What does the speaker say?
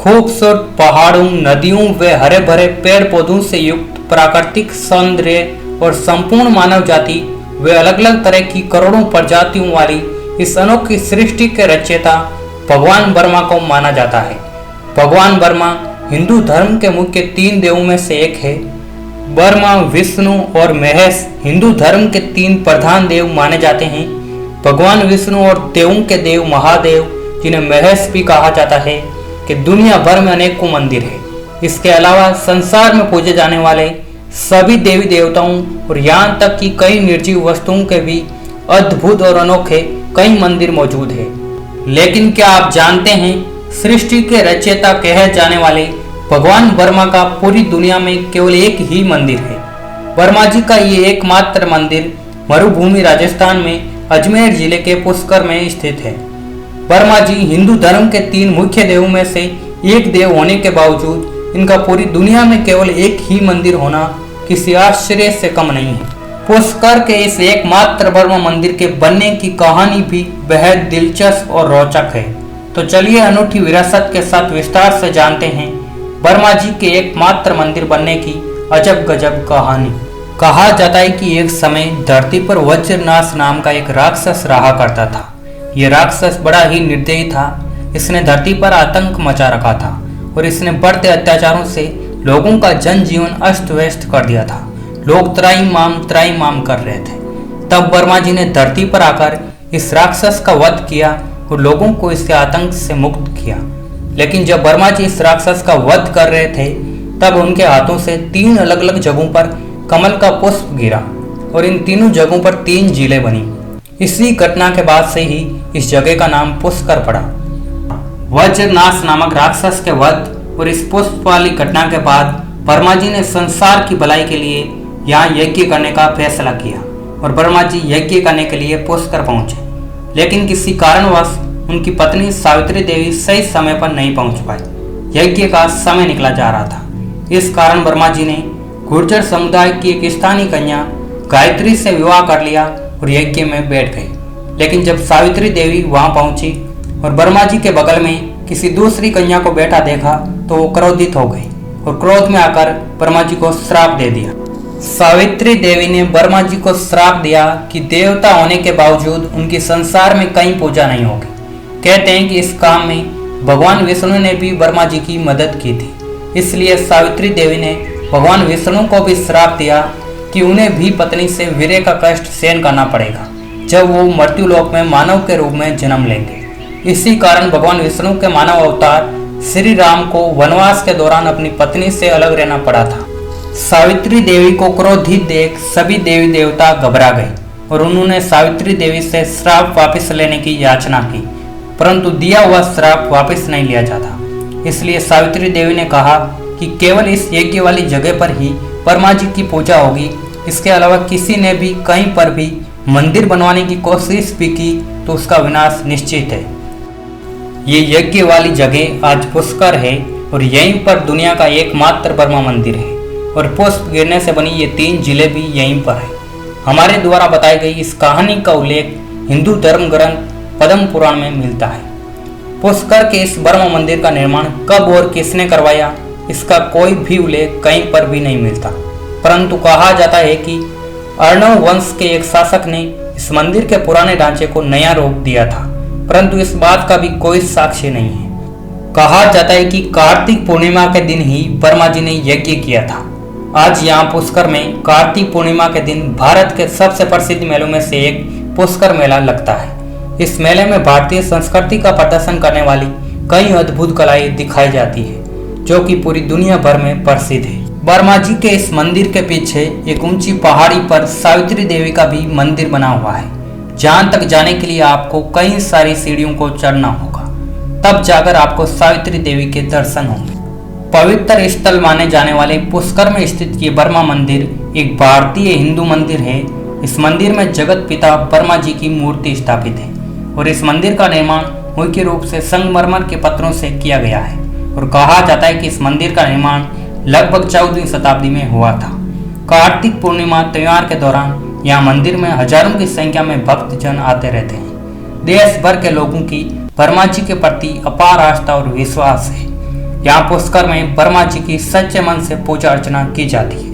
खूबसूरत पहाड़ों, नदियों व हरे भरे पेड़ पौधों से युक्त प्राकृतिक सौंदर्य और संपूर्ण मानव जाति व अलग अलग तरह की करोड़ों प्रजातियों वाली इस अनोखी सृष्टि के रचयिता भगवान ब्रह्मा को माना जाता है। भगवान ब्रह्मा हिंदू धर्म के मुख्य 3 देवों में से एक है। ब्रह्मा, विष्णु और महेश हिंदू धर्म के 3 प्रधान देव माने जाते हैं। भगवान विष्णु और देवों के देव महादेव, जिन्हें महेश भी कहा जाता है, कि दुनिया भर में अनेकों मंदिर है। इसके अलावा संसार में पूजे जाने वाले सभी देवी देवताओं और यहाँ तक कि कई निर्जीव वस्तुओं के भी अद्भुत और अनोखे कई मंदिर मौजूद है। लेकिन क्या आप जानते हैं, सृष्टि के रचयिता कहे जाने वाले भगवान ब्रह्मा का पूरी दुनिया में केवल एक ही मंदिर है। ब्रह्मा जी का ये एकमात्र मंदिर मरुभूमि राजस्थान में अजमेर जिले के पुष्कर में स्थित है। ब्रह्मा जी हिंदू धर्म के 3 मुख्य देवों में से एक देव होने के बावजूद इनका पूरी दुनिया में केवल एक ही मंदिर होना किसी आश्चर्य से कम नहीं है। पुष्कर के इस एकमात्र ब्रह्मा मंदिर के बनने की कहानी भी बेहद दिलचस्प और रोचक है। तो चलिए अनूठी विरासत के साथ विस्तार से जानते हैं ब्रह्मा जी के एकमात्र मंदिर बनने की अजब गजब कहानी। कहा जाता है कि एक समय धरती पर वज्रनाश नाम का एक राक्षस रहा करता था। यह राक्षस बड़ा ही निर्दयी था। इसने धरती पर आतंक मचा रखा था और इसने बढ़ते अत्याचारों से लोगों का जनजीवन अस्त व्यस्त कर दिया था। लोग त्राईमाम कर रहे थे। तब ब्रह्मा जी ने धरती पर आकर इस राक्षस का वध किया और लोगों को इसके आतंक से मुक्त किया। लेकिन जब ब्रह्मा जी इस राक्षस का वध कर रहे थे, तब उनके हाथों से 3 अलग अलग जगहों पर कमल का पुष्प गिरा और इन तीनों जगहों पर 3 झीलें बनी। इसी घटना के बाद से ही इस जगह का नाम पुष्कर पड़ा। वज्रनाश नामक राक्षस के वध और इस पुष्प वाली घटना के बाद ब्रह्मा जी ने संसार की भलाई के लिए यहाँ यज्ञ करने का फैसला किया और ब्रह्मा जी यज्ञ करने के लिए पुष्कर पहुंचे। लेकिन किसी कारणवश उनकी पत्नी सावित्री देवी सही समय पर नहीं पहुंच पाई। यज्ञ का समय निकला जा रहा था। इस कारण ब्रह्मा जी ने गुर्जर समुदाय की एक स्थानीय कन्या गायत्री से विवाह कर लिया और यज्ञ में बैठ गई। लेकिन जब सावित्री देवी वहां पहुंची और ब्रह्मा जी के बगल में किसी दूसरी कन्या को बैठा देखा, तो वो क्रोधित हो गई और क्रोध में आकर ब्रह्मा जी को श्राप दे दिया। सावित्री देवी ने ब्रह्मा जी को श्राप दिया कि देवता होने के बावजूद उनकी संसार में कहीं पूजा नहीं होगी। कहते हैं कि इस काम में भगवान विष्णु ने भी ब्रह्मा जी की मदद की थी। इसलिए सावित्री देवी ने भगवान विष्णु को भी श्राप दिया कि उन्हें भी पत्नी से वीर्य का कष्ट सहन करना पड़ेगा जब वो मृत्युलोक में मानव के रूप में जन्म लेंगे। इसी कारण भगवान विष्णु के मानव अवतार श्री राम को वनवास के दौरान अपनी पत्नी से अलग रहना पड़ा था। सावित्री देवी को क्रोधित देख सभी देवी देवता घबरा गए और उन्होंने सावित्री देवी से श्राप वापस लेने की याचना की, परंतु दिया हुआ श्राप वापस नहीं लिया जाता। इसलिए सावित्री देवी ने कहा कि केवल इस यज्ञ वाली जगह पर ही ब्रह्मा जी की पूजा होगी। इसके अलावा किसी ने भी कहीं पर भी मंदिर बनवाने की कोशिश भी की तो उसका विनाश निश्चित है। ये यज्ञ वाली जगह आज पुष्कर है और यहीं पर दुनिया का एकमात्र ब्रह्मा मंदिर है और पुष्प गिरने से बनी ये 3 झीलें भी यहीं पर है। हमारे द्वारा बताई गई इस कहानी का उल्लेख हिंदू धर्म ग्रंथ पद्म पुराण में मिलता है। पुष्कर के इस ब्रह्मा मंदिर का निर्माण कब और किसने करवाया, इसका कोई भी उल्लेख कहीं पर भी नहीं मिलता, परंतु कहा जाता है कि अर्णव वंश के एक शासक ने इस मंदिर के पुराने ढांचे को नया रूप दिया था, परंतु इस बात का भी कोई साक्ष्य नहीं है। कहा जाता है कि कार्तिक पूर्णिमा के दिन ही ब्रह्मा जी ने यज्ञ किया था। आज यहाँ पुष्कर में कार्तिक पूर्णिमा के दिन भारत के सबसे प्रसिद्ध मेलों में से एक पुष्कर मेला लगता है। इस मेले में भारतीय संस्कृति का प्रदर्शन करने वाली कई अद्भुत कलाएं दिखाई जाती है, जो कि पूरी दुनिया भर में प्रसिद्ध है। ब्रह्मा जी के इस मंदिर के पीछे एक ऊंची पहाड़ी पर सावित्री देवी का भी मंदिर बना हुआ है, जहां तक जाने के लिए आपको कई सारी सीढ़ियों को चढ़ना होगा, तब जाकर आपको सावित्री देवी के दर्शन होंगे। पवित्र स्थल माने जाने वाले पुष्कर में स्थित ये ब्रह्मा मंदिर एक भारतीय हिंदू मंदिर है। इस मंदिर में जगत पिता ब्रह्मा जी की मूर्ति स्थापित है और इस मंदिर का निर्माण मुख्य रूप से संगमरमर के पत्थरों से किया गया है और कहा जाता है कि इस मंदिर का निर्माण लगभग 14वीं शताब्दी में हुआ था। कार्तिक पूर्णिमा त्योहार के दौरान यहाँ मंदिर में हजारों की संख्या में भक्तजन आते रहते हैं। देश भर के लोगों की ब्रह्मा जी के प्रति अपार आस्था और विश्वास है। यहाँ पुष्कर में ब्रह्मा जी की सच्चे मन से पूजा अर्चना की जाती है।